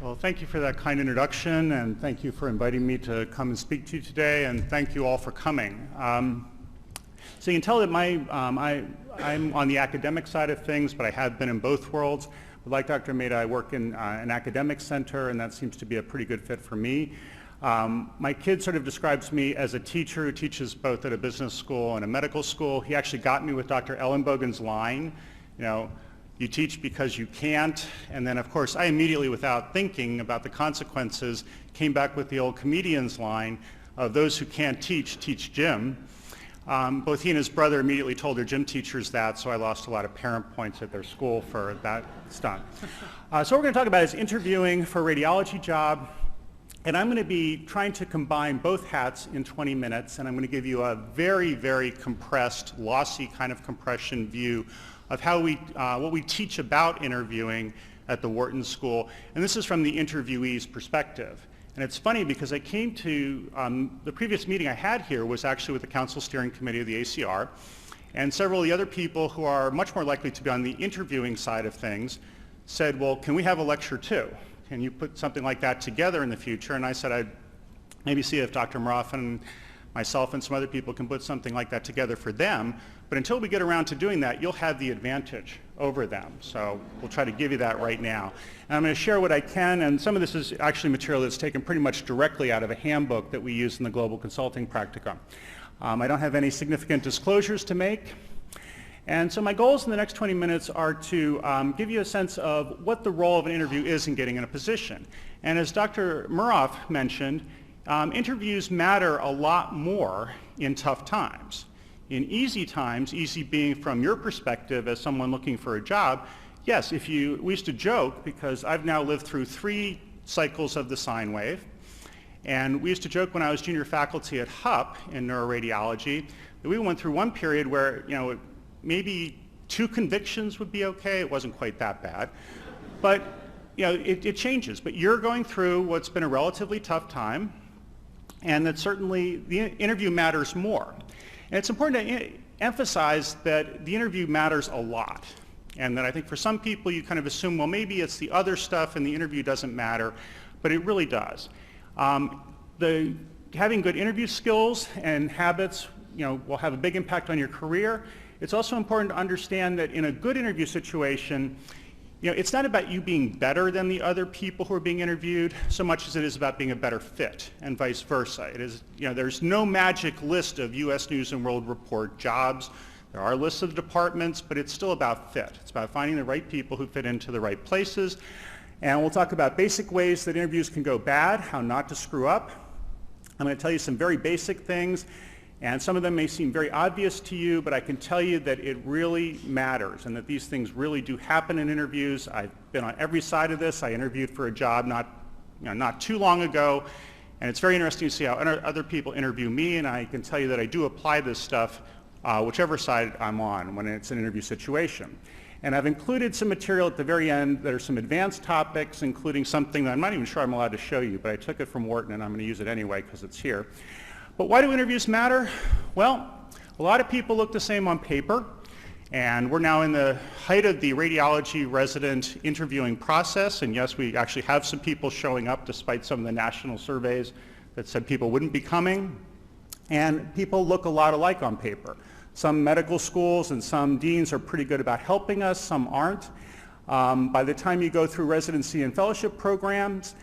Well, thank you for that kind introduction, and thank you for inviting me to come and speak to you today, and thank you all for coming. So you can tell that I'm on the academic side of things, but I have been in both worlds. But like Dr. Maida, I work in an academic center, and that seems to be a pretty good fit for me. My kid sort of describes me as a teacher who teaches both at a business school and a medical school. He actually got me with Dr. Ellenbogen's line, you teach because you can't. And then, of course, I immediately, without thinking about the consequences, came back with the old comedian's line of those who can't teach, teach gym. Both he and his brother immediately told their gym teachers that, so I lost a lot of parent points at their school for that stunt. So what we're going to talk about is interviewing for a radiology job. And I'm going to be trying to combine both hats in 20 minutes, and I'm going to give you a very, very compressed, lossy kind of compression view of how what we teach about interviewing at the Wharton School. And this is from the interviewee's perspective. And it's funny because I came to, the previous meeting I had here was actually with the Council Steering Committee of the ACR, and several of the other people who are much more likely to be on the interviewing side of things said, well, can we have a lecture too? Can you put something like that together in the future? And I said I'd maybe see if Dr. Muroff and myself and some other people can put something like that together for them. But until we get around to doing that, you'll have the advantage over them. So we'll try to give you that right now. And I'm going to share what I can, and some of this is actually material that's taken pretty much directly out of a handbook that we use in the Global Consulting Practicum. I don't have any significant disclosures to make. And so my goals in the next 20 minutes are to give you a sense of what the role of an interview is in getting in a position. And as Dr. Muroff mentioned, interviews matter a lot more in tough times. In easy times, easy being from your perspective as someone looking for a job, yes, we used to joke, because I've now lived through 3 cycles of the sine wave, and we used to joke when I was junior faculty at HUP in neuroradiology that we went through one period where, maybe 2 convictions would be okay. It wasn't quite that bad. But it changes. But you're going through what's been a relatively tough time, and that certainly the interview matters more. And it's important to emphasize that the interview matters a lot. And that I think for some people you kind of assume, well, maybe it's the other stuff and the interview doesn't matter, but it really does. Having good interview skills and habits will have a big impact on your career. It's also important to understand that in a good interview situation, it's not about you being better than the other people who are being interviewed so much as it is about being a better fit, and vice versa. It is, there's no magic list of U.S. News and World Report jobs. There are lists of departments, but it's still about fit. It's about finding the right people who fit into the right places. And we'll talk about basic ways that interviews can go bad, how not to screw up. I'm going to tell you some very basic things. And some of them may seem very obvious to you, but I can tell you that it really matters and that these things really do happen in interviews. I've been on every side of this. I interviewed for a job not too long ago, and it's very interesting to see how other people interview me, and I can tell you that I do apply this stuff whichever side I'm on when it's an interview situation. And I've included some material at the very end that are some advanced topics, including something that I'm not even sure I'm allowed to show you, but I took it from Wharton and I'm going to use it anyway because it's here. But why do interviews matter? Well, a lot of people look the same on paper, and we're now in the height of the radiology resident interviewing process, and yes, we actually have some people showing up despite some of the national surveys that said people wouldn't be coming, and people look a lot alike on paper. Some medical schools and some deans are pretty good about helping us, some aren't. By the time you go through residency and fellowship programs,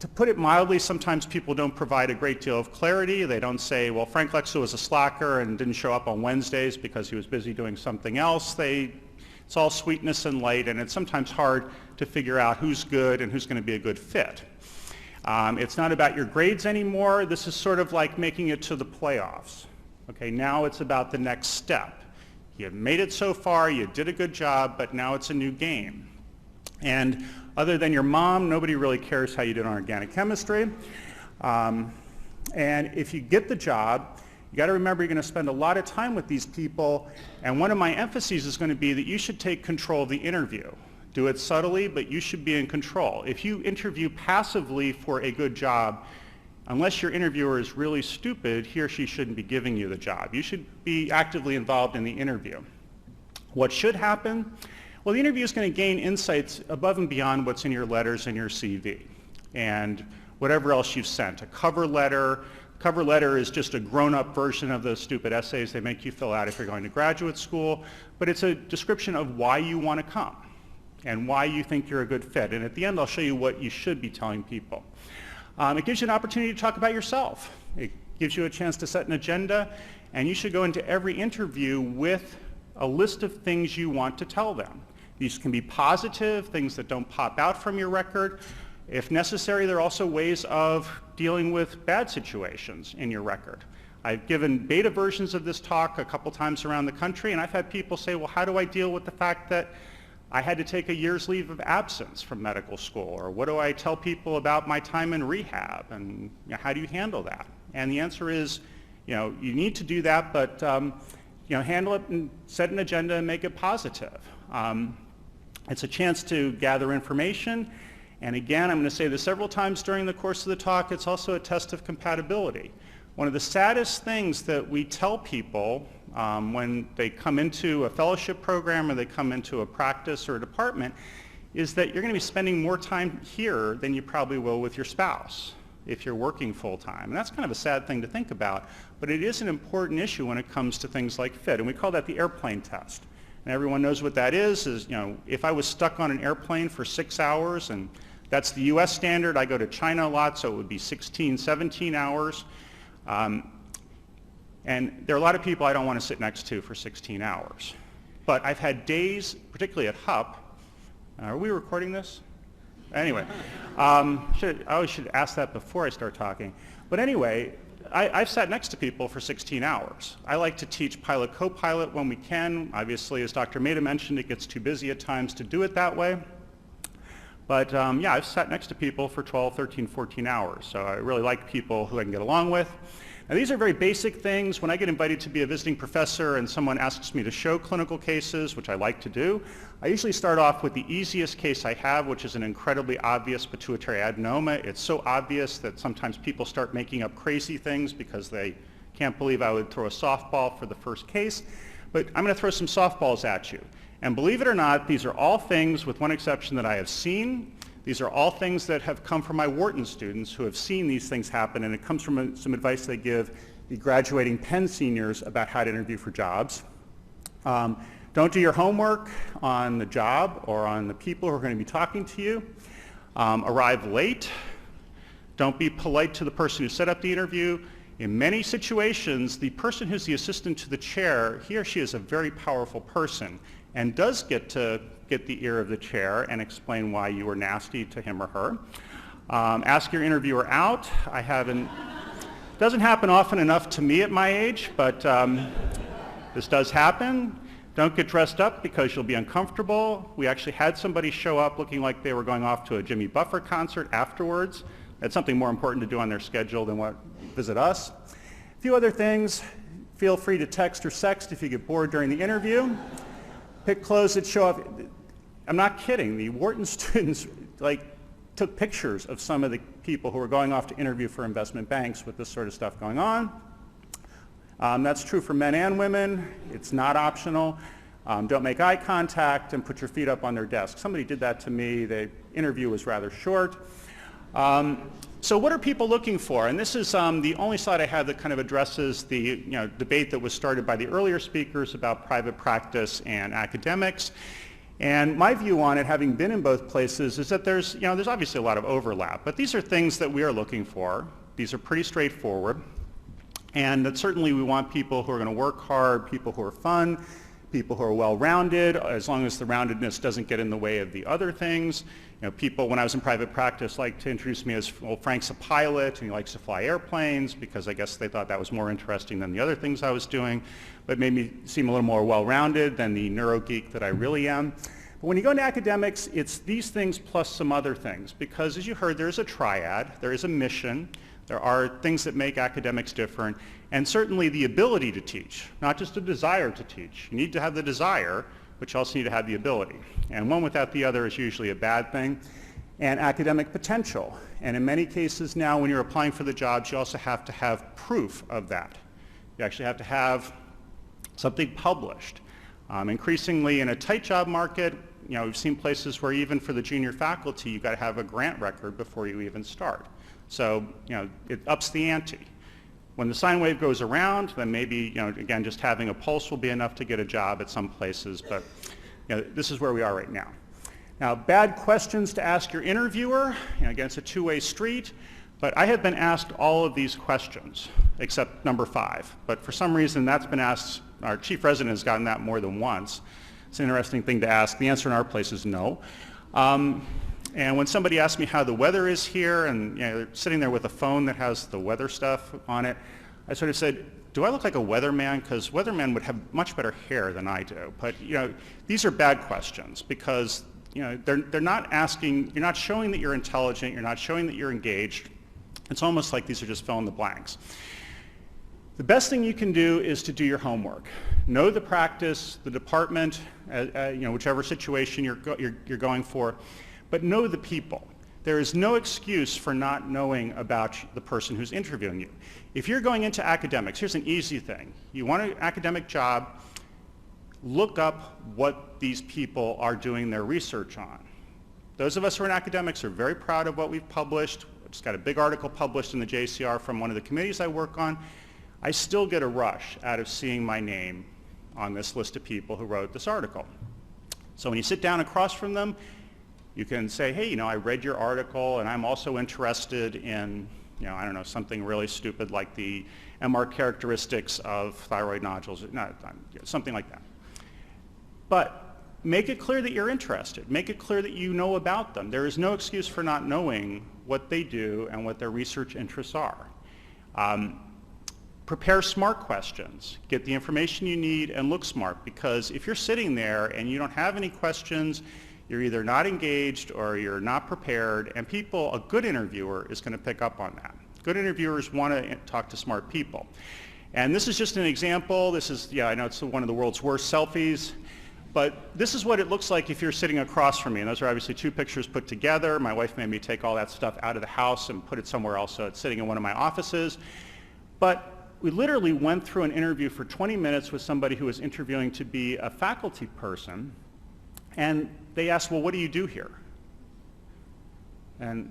to put it mildly, sometimes people don't provide a great deal of clarity. They don't say, well, Frank Lexa was a slacker and didn't show up on Wednesdays because he was busy doing something else. It's all sweetness and light, and it's sometimes hard to figure out who's good and who's going to be a good fit. It's not about your grades anymore. This is sort of like making it to the playoffs. Okay, now it's about the next step. You made it so far, you did a good job, but now it's a new game. And other than your mom, nobody really cares how you did on organic chemistry. And if you get the job, you got to remember you're going to spend a lot of time with these people, and one of my emphases is going to be that you should take control of the interview. Do it subtly, but you should be in control. If you interview passively for a good job, unless your interviewer is really stupid, he or she shouldn't be giving you the job. You should be actively involved in the interview. What should happen? Well, the interview is going to gain insights above and beyond what's in your letters and your CV and whatever else you've sent. A cover letter. Cover letter is just a grown-up version of those stupid essays they make you fill out if you're going to graduate school, but it's a description of why you want to come and why you think you're a good fit. And at the end, I'll show you what you should be telling people. It gives you an opportunity to talk about yourself. It gives you a chance to set an agenda, and you should go into every interview with a list of things you want to tell them. These can be positive, things that don't pop out from your record. If necessary, there are also ways of dealing with bad situations in your record. I've given beta versions of this talk a couple times around the country, and I've had people say, well, how do I deal with the fact that I had to take a year's leave of absence from medical school? Or what do I tell people about my time in rehab? And how do you handle that? And the answer is, you need to do that, but handle it and set an agenda and make it positive. It's a chance to gather information. And again, I'm going to say this several times during the course of the talk, it's also a test of compatibility. One of the saddest things that we tell people when they come into a fellowship program or they come into a practice or a department is that you're going to be spending more time here than you probably will with your spouse if you're working full-time. And that's kind of a sad thing to think about, but it is an important issue when it comes to things like fit. And we call that the airplane test. And everyone knows what that is, if I was stuck on an airplane for 6 hours, and that's the US standard. I go to China a lot, so it would be 16, 17 hours. And there are a lot of people I don't want to sit next to for 16 hours. But I've had days, particularly at HUP. Are we recording this? Anyway, I always should ask that before I start talking. But anyway, I've sat next to people for 16 hours. I like to teach pilot co-pilot when we can. Obviously, as Dr. Maida mentioned, it gets too busy at times to do it that way. But yeah, I've sat next to people for 12, 13, 14 hours. So I really like people who I can get along with. Now, these are very basic things. When I get invited to be a visiting professor and someone asks me to show clinical cases, which I like to do, I usually start off with the easiest case I have, which is an incredibly obvious pituitary adenoma. It's so obvious that sometimes people start making up crazy things because they can't believe I would throw a softball for the first case. But I'm going to throw some softballs at you. And believe it or not, these are all things, with one exception, that I have seen. These are all things that have come from my Wharton students who have seen these things happen, and it comes from some advice they give the graduating Penn seniors about how to interview for jobs. Don't do your homework on the job or on the people who are going to be talking to you. Arrive late. Don't be polite to the person who set up the interview. In many situations, the person who's the assistant to the chair, he or she is a very powerful person and does get to get the ear of the chair and explain why you were nasty to him or her. Ask your interviewer out. Doesn't happen often enough to me at my age, but this does happen. Don't get dressed up because you'll be uncomfortable. We actually had somebody show up looking like they were going off to a Jimmy Buffett concert afterwards. That's something more important to do on their schedule than visit us. A few other things. Feel free to text or sext if you get bored during the interview. Pick clothes that show up. I'm not kidding. The Wharton students took pictures of some of the people who were going off to interview for investment banks with this sort of stuff going on. That's true for men and women. It's not optional. Don't make eye contact and put your feet up on their desk. Somebody did that to me. The interview was rather short. So what are people looking for? And this is the only slide I have that kind of addresses the debate that was started by the earlier speakers about private practice and academics. And my view on it, having been in both places, is that there's obviously a lot of overlap. But these are things that we are looking for. These are pretty straightforward. And that certainly we want people who are going to work hard, people who are fun, people who are well-rounded, as long as the roundedness doesn't get in the way of the other things. People, when I was in private practice, like to introduce me as, well, Frank's a pilot and he likes to fly airplanes, because I guess they thought that was more interesting than the other things I was doing, but made me seem a little more well-rounded than the neurogeek that I really am. But when you go into academics, it's these things plus some other things, because as you heard, there's a triad, there is a mission, there are things that make academics different, and certainly the ability to teach, not just a desire to teach. You need to have the desire, but you also need to have the ability. And one without the other is usually a bad thing. And academic potential. And in many cases now, when you're applying for the jobs, you also have to have proof of that. You actually have to have something published. Increasingly in a tight job market, we've seen places where even for the junior faculty, you've got to have a grant record before you even start. So, it ups the ante. When the sine wave goes around, then maybe, again, just having a pulse will be enough to get a job at some places, but this is where we are right now. Now, bad questions to ask your interviewer, again, it's a two-way street, but I have been asked all of these questions, except number 5. But for some reason, that's been asked, our chief resident has gotten that more than once. It's an interesting thing to ask. The answer in our place is no. And when somebody asks me how the weather is here, and they're sitting there with a phone that has the weather stuff on it, I sort of said, do I look like a weatherman? Because weathermen would have much better hair than I do. But these are bad questions because they're not asking, you're not showing that you're intelligent, you're not showing that you're engaged. It's almost like these are just fill in the blanks. The best thing you can do is to do your homework. Know the practice, the department, whichever situation you're going for, but know the people. There is no excuse for not knowing about the person who's interviewing you. If you're going into academics, here's an easy thing. You want an academic job, look up what these people are doing their research on. Those of us who are in academics are very proud of what we've published. I just got a big article published in the JCR from one of the committees I work on. I still get a rush out of seeing my name on this list of people who wrote this article. So when you sit down across from them, you can say, hey, I read your article and I'm also interested in, I don't know, something really stupid like the MR characteristics of thyroid nodules, something like that. But make it clear that you're interested. Make it clear that you know about them. There is no excuse for not knowing what they do and what their research interests are. Prepare smart questions. Get the information you need and look smart, because if you're sitting there and you don't have any questions, you're either not engaged or you're not prepared, and a good interviewer is going to pick up on that. Good interviewers want to talk to smart people. And this is just an example. This is, I know it's one of the world's worst selfies, but this is what it looks like if you're sitting across from me. And those are obviously 2 pictures put together. My wife made me take all that stuff out of the house and put it somewhere else, so it's sitting in one of my offices. But we literally went through an interview for 20 minutes with somebody who was interviewing to be a faculty person, and they asked, well, what do you do here? And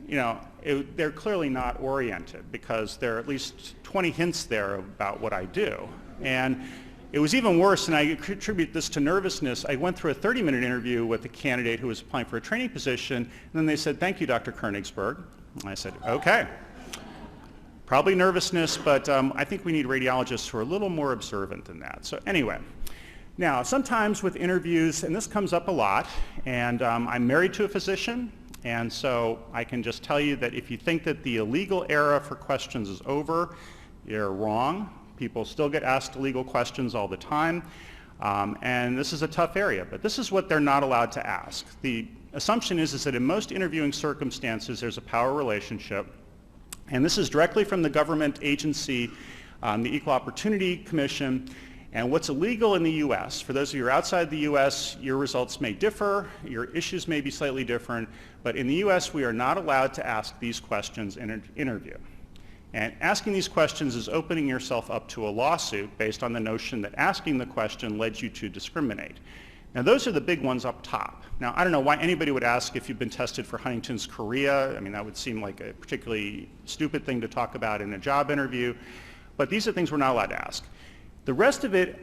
they're clearly not oriented, because there are at least 20 hints there about what I do. And it was even worse, and I attribute this to nervousness. I went through a 30-minute interview with a candidate who was applying for a training position, and then they said, thank you, Dr. Koenigsberg. And I said, okay. Probably nervousness, but I think we need radiologists who are a little more observant than that. So anyway. Now, sometimes with interviews, and this comes up a lot, and I'm married to a physician, and so I can just tell you that if you think that the illegal era for questions is over, you're wrong. People still get asked illegal questions all the time, and this is a tough area, but this is what they're not allowed to ask. The assumption is that in most interviewing circumstances, there's a power relationship, and this is directly from the government agency, the Equal Opportunity Commission. And what's illegal in the U.S., for those of you who are outside the U.S., your results may differ, your issues may be slightly different, but in the U.S. we are not allowed to ask these questions in an interview. And asking these questions is opening yourself up to a lawsuit based on the notion that asking the question led you to discriminate. Now those are the big ones up top. Now I don't know why anybody would ask if you've been tested for Huntington's chorea. I mean, that would seem like a particularly stupid thing to talk about in a job interview, but these are things we're not allowed to ask. The rest of it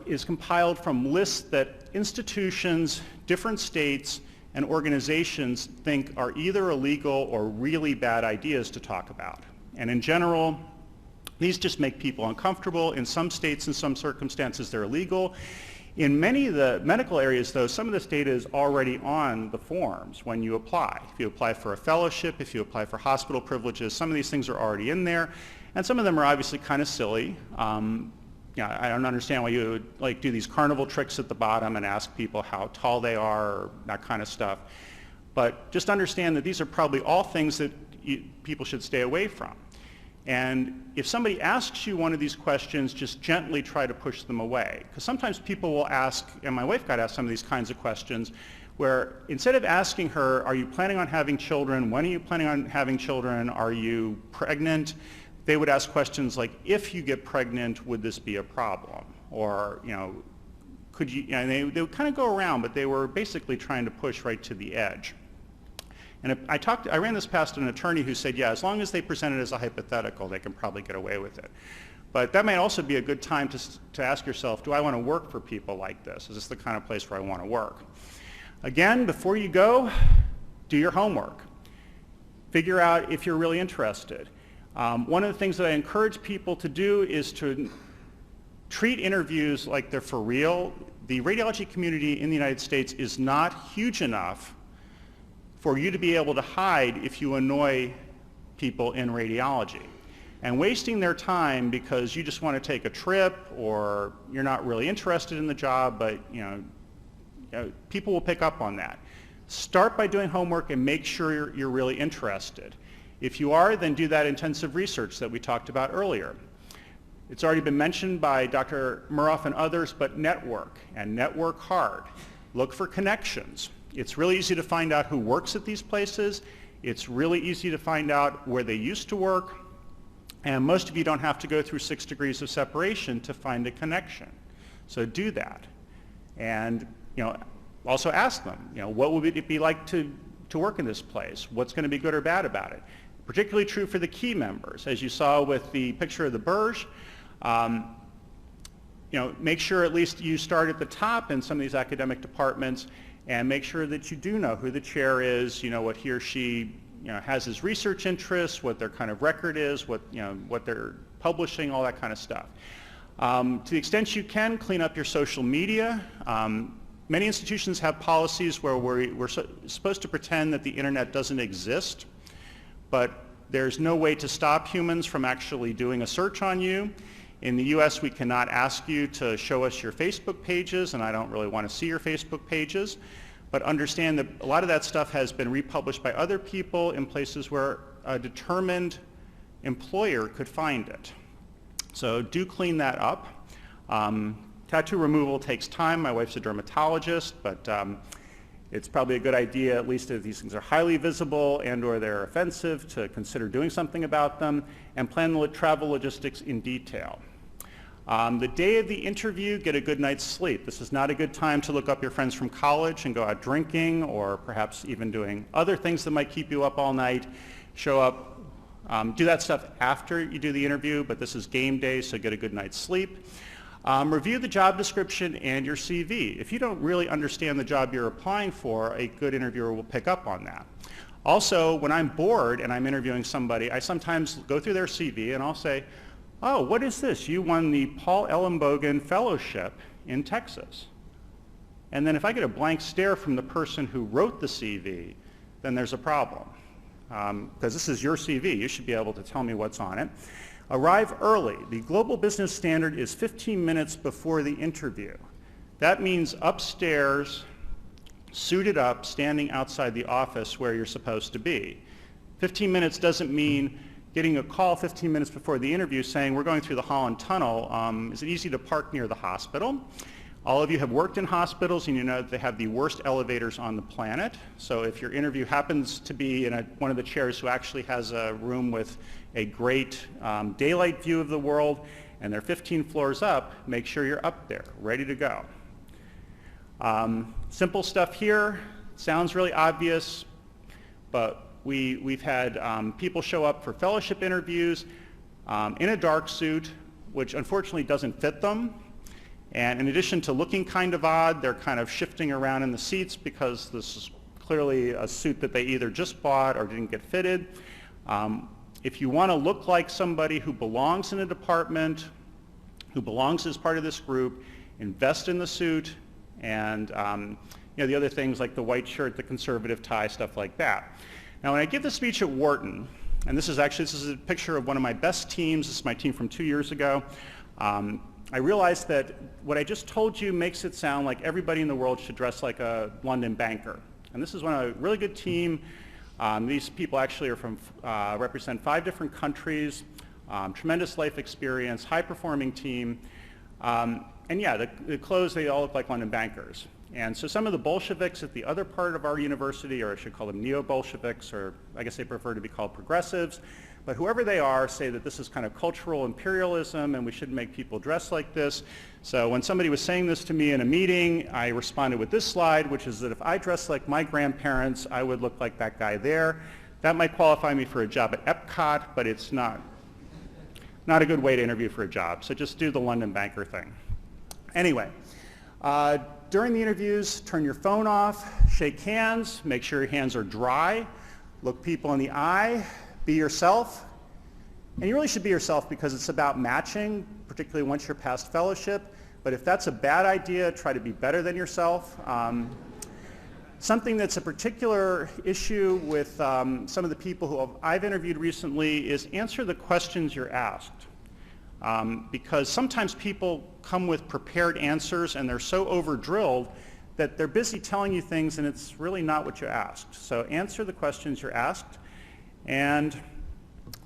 is compiled from lists that institutions, different states, and organizations think are either illegal or really bad ideas to talk about. And in general, these just make people uncomfortable. In some states and some circumstances, they're illegal. In many of the medical areas, though, some of this data is already on the forms when you apply. If you apply for a fellowship, if you apply for hospital privileges, some of these things are already in there. And some of them are obviously kind of silly. I don't understand why you would do these carnival tricks at the bottom and ask people how tall they are, or that kind of stuff. But just understand that these are probably all things that people should stay away from. And if somebody asks you one of these questions, just gently try to push them away. Because sometimes people will ask, and my wife got asked some of these kinds of questions, where instead of asking her, are you planning on having children? When are you planning on having children? Are you pregnant? They would ask questions like, if you get pregnant, would this be a problem? Or, could you, and they would kind of go around, but they were basically trying to push right to the edge. And I ran this past an attorney who said, yeah, as long as they present it as a hypothetical, they can probably get away with it. But that might also be a good time to ask yourself, do I want to work for people like this? Is this the kind of place where I want to work? Again, before you go, do your homework. Figure out if you're really interested. One of the things that I encourage people to do is to treat interviews like they're for real. The radiology community in the United States is not huge enough for you to be able to hide if you annoy people in radiology. And wasting their time because you just want to take a trip or you're not really interested in the job, but people will pick up on that. Start by doing homework and make sure you're really interested. If you are, then do that intensive research that we talked about earlier. It's already been mentioned by Dr. Muroff and others, but network, and network hard. Look for connections. It's really easy to find out who works at these places. It's really easy to find out where they used to work. And most of you don't have to go through 6 degrees of separation to find a connection. So do that. And also ask them, what would it be like to work in this place? What's going to be good or bad about it? Particularly true for the key members. As you saw with the picture of the Burj, make sure at least you start at the top in some of these academic departments and make sure that you do know who the chair is, what he or she has his research interests, what their kind of record is, what they're publishing, all that kind of stuff. To the extent you can, clean up your social media. Many institutions have policies where we're supposed to pretend that the internet doesn't exist, but there's no way to stop humans from actually doing a search on you. In the US, we cannot ask you to show us your Facebook pages, and I don't really want to see your Facebook pages. But understand that a lot of that stuff has been republished by other people in places where a determined employer could find it. So do clean that up. Tattoo removal takes time. My wife's a dermatologist, but it's probably a good idea, at least if these things are highly visible and or they're offensive, to consider doing something about them and plan the travel logistics in detail. The day of the interview, get a good night's sleep. This is not a good time to look up your friends from college and go out drinking or perhaps even doing other things that might keep you up all night. Show up, do that stuff after you do the interview, but this is game day, so get a good night's sleep. Review the job description and your CV. If you don't really understand the job you're applying for, a good interviewer will pick up on that. Also, when I'm bored and I'm interviewing somebody, I sometimes go through their CV and I'll say, oh, what is this? You won the Paul Ellenbogen Fellowship in Texas. And then if I get a blank stare from the person who wrote the CV, then there's a problem. Because this is your CV. You should be able to tell me what's on it. Arrive early. The global business standard is 15 minutes before the interview. That means upstairs, suited up, standing outside the office where you're supposed to be. 15 minutes doesn't mean getting a call 15 minutes before the interview saying, we're going through the Holland Tunnel. Is it easy to park near the hospital? All of you have worked in hospitals and you know that they have the worst elevators on the planet. So if your interview happens to be in one of the chairs who actually has a room with a great daylight view of the world and they're 15 floors up, make sure you're up there, ready to go. Simple stuff here. Sounds really obvious, but we've had people show up for fellowship interviews in a dark suit, which unfortunately doesn't fit them. And in addition to looking kind of odd, they're kind of shifting around in the seats because this is clearly a suit that they either just bought or didn't get fitted. If you want to look like somebody who belongs in a department, who belongs as part of this group, invest in the suit and the other things like the white shirt, the conservative tie, stuff like that. Now when I give the speech at Wharton, and this is a picture of one of my best teams, this is my team from 2 years ago, I realized that what I just told you makes it sound like everybody in the world should dress like a London banker. And this is a really good team. These people actually are represent 5 different countries, tremendous life experience, high-performing team. And yeah, the clothes, they all look like London bankers. And so some of the Bolsheviks at the other part of our university, or I should call them neo-Bolsheviks, or I guess they prefer to be called progressives, but whoever they are say that this is kind of cultural imperialism and we shouldn't make people dress like this. So when somebody was saying this to me in a meeting, I responded with this slide, which is that if I dressed like my grandparents, I would look like that guy there. That might qualify me for a job at Epcot, but it's not a good way to interview for a job. So just do the London banker thing. Anyway, during the interviews, turn your phone off, shake hands, make sure your hands are dry, look people in the eye, be yourself. And you really should be yourself because it's about matching, particularly once you're past fellowship. But if that's a bad idea, try to be better than yourself. Something that's a particular issue with some of the people who I've interviewed recently is answer the questions you're asked. Because sometimes people come with prepared answers and they're so over-drilled that they're busy telling you things and it's really not what you asked. So answer the questions you're asked, and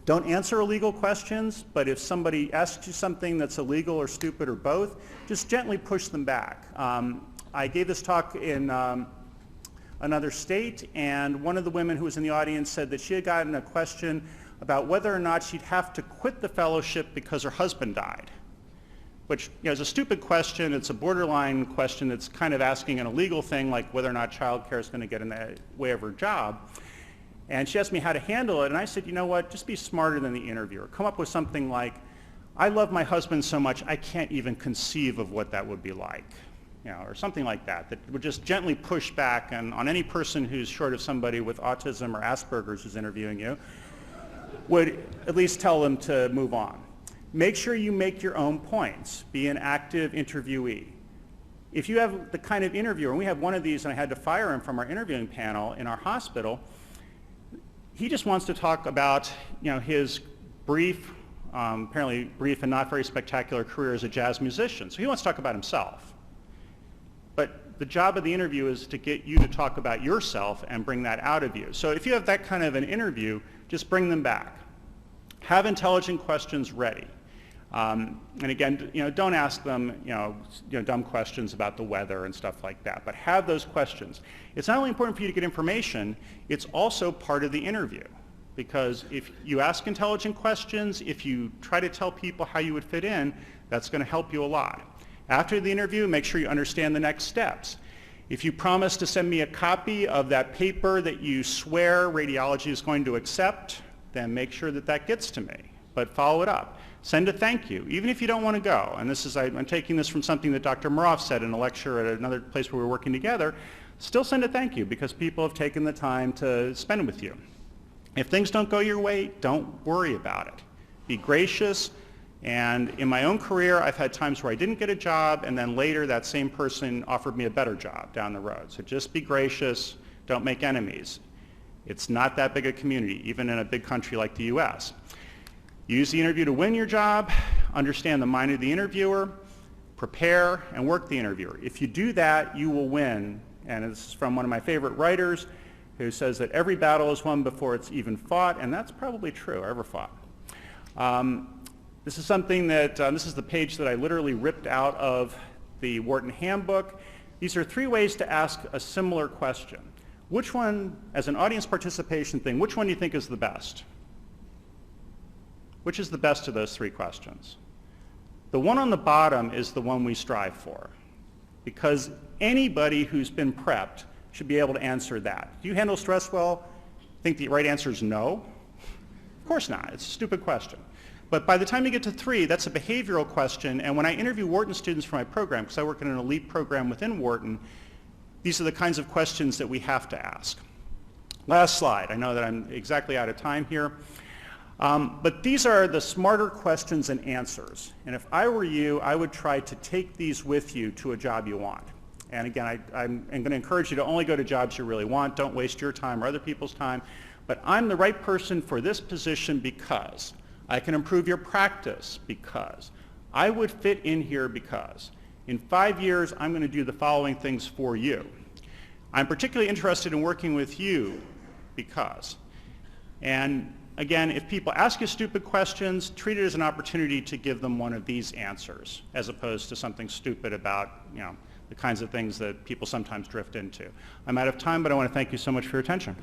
don't answer illegal questions, but if somebody asks you something that's illegal or stupid or both, just gently push them back. I gave this talk in another state, and one of the women who was in the audience said that she had gotten a question about whether or not she'd have to quit the fellowship because her husband died, which is a stupid question. It's a borderline question that's kind of asking an illegal thing, like whether or not child care is going to get in the way of her job. And she asked me how to handle it, and I said, you know what, just be smarter than the interviewer. Come up with something like, I love my husband so much I can't even conceive of what that would be like. Or something like that, that would just gently push back on any person who's short of somebody with autism or Asperger's who's interviewing you, would at least tell them to move on. Make sure you make your own points. Be an active interviewee. If you have the kind of interviewer, and we have one of these and I had to fire him from our interviewing panel in our hospital, he just wants to talk about his brief, apparently brief and not very spectacular career as a jazz musician. So he wants to talk about himself. But the job of the interview is to get you to talk about yourself and bring that out of you. So if you have that kind of an interview, just bring them back. Have intelligent questions ready. And again, don't ask them, dumb questions about the weather and stuff like that, but have those questions. It's not only important for you to get information, it's also part of the interview. Because if you ask intelligent questions, if you try to tell people how you would fit in, that's going to help you a lot. After the interview, make sure you understand the next steps. If you promise to send me a copy of that paper that you swear Radiology is going to accept, then make sure that that gets to me. But follow it up. Send a thank you, even if you don't want to go. And this is, I'm taking this from something that Dr. Muroff said in a lecture at another place where we were working together. Still send a thank you because people have taken the time to spend it with you. If things don't go your way, don't worry about it. Be gracious. And in my own career, I've had times where I didn't get a job, and then later that same person offered me a better job down the road. So just be gracious. Don't make enemies. It's not that big a community, even in a big country like the US. Use the interview to win your job. Understand the mind of the interviewer. Prepare and work the interviewer. If you do that, you will win. And this is from one of my favorite writers who says that every battle is won before it's even fought, and that's probably true. I ever fought. This is something that, this is the page that I literally ripped out of the Wharton Handbook. These are 3 ways to ask a similar question. Which one, as an audience participation thing, which one do you think is the best? Which is the best of those 3 questions? The one on the bottom is the one we strive for, because anybody who's been prepped should be able to answer that. Do you handle stress well? Think the right answer is no? Of course not. It's a stupid question. But by the time you get to 3, that's a behavioral question, and when I interview Wharton students for my program, because I work in an elite program within Wharton, these are the kinds of questions that we have to ask. Last slide. I know that I'm exactly out of time here. But these are the smarter questions and answers. And if I were you, I would try to take these with you to a job you want. And again, I'm going to encourage you to only go to jobs you really want. Don't waste your time or other people's time. But I'm the right person for this position because I can improve your practice because I would fit in here because in 5 years, I'm going to do the following things for you. I'm particularly interested in working with you because. And again, if people ask you stupid questions, treat it as an opportunity to give them one of these answers, as opposed to something stupid about, you know, the kinds of things that people sometimes drift into. I'm out of time, but I want to thank you so much for your attention.